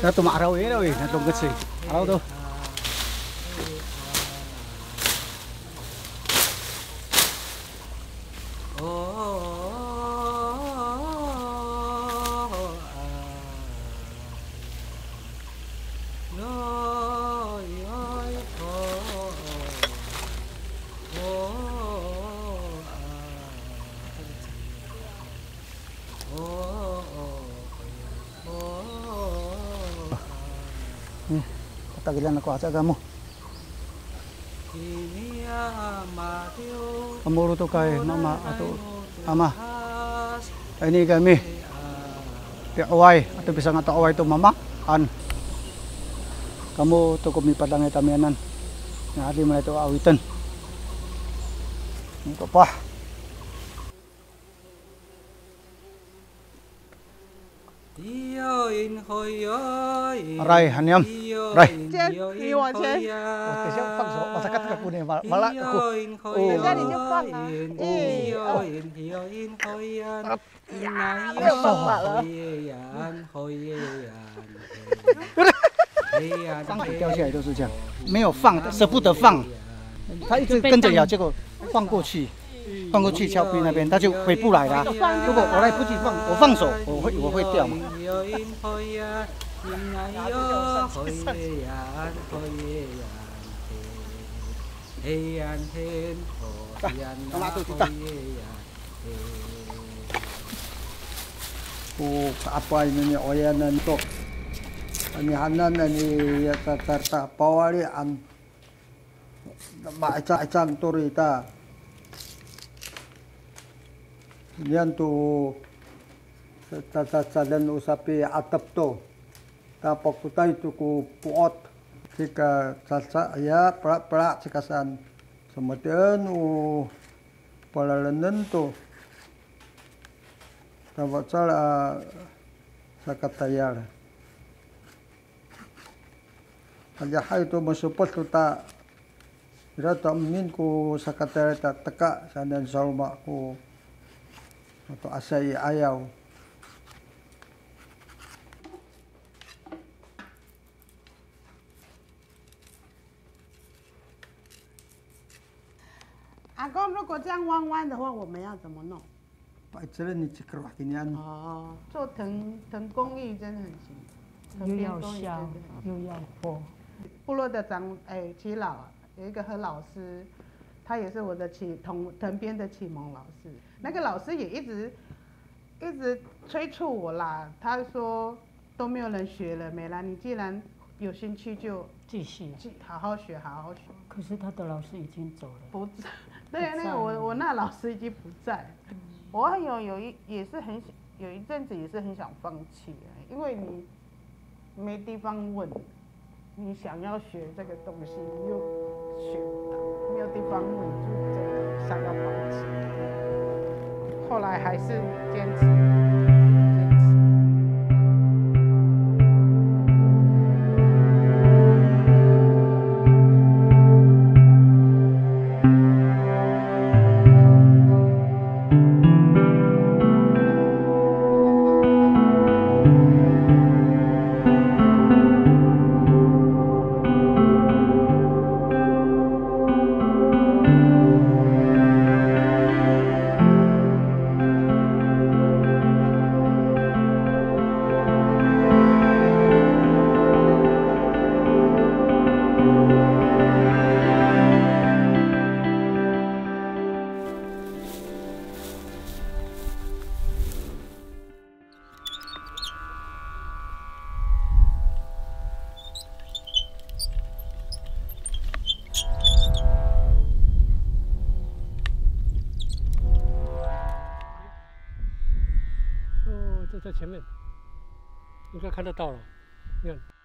Nah, tuh araw ini loh, nah tunggu sih, araw tuh. Tagilan ako asa kamu. Amuro to kay mama ato ama. Ini kami. Away ato bisa nga away to mama an. Kamu to kumi padang tamianan. Nga adi man ito awitan. Ito pa. Aray, hanyam. Aray. 你往前。我等下放手，马上看这个姑娘，完了。等下你就放啊。没有办法了。放掉下来都是这样，没有放，舍不得放，他一直跟着咬，结果放过去。放过去峭壁那边，它就回不来了。如果我来不及放，我放手，我会掉嘛。Apa ini oyanan to? Ini hanan ini ya tarta pawali an. Baca turita. Yan to dan usapi atap to tapok tutay to ku puot sika salsa ya pra sikasan samaten u palalanan to tapos sa katayar alyahay to masupot to ta irata amin ko sa katayar ta taka sanan sa rumah ko atau asai ayau.阿公，如果这样弯弯的话，我们要怎么弄？把这你去kerah ini an。哦，做藤工艺真的很辛苦，又要削又要破。部落的耆老有一个何老师。他也是我的藤编的启蒙老师，那个老师也一直催促我啦。他说都没有人学了，美兰，你既然有兴趣就继续好好学，好好学。可是他的老师已经走了，不在，对，那个我那老师已经不在。我有一阵子也是很想放弃，因为你没地方问。你想要学这个东西，你又学不到，没有地方问，就真的想要放弃。后来还是坚持。在前面，应该看得到了，你看。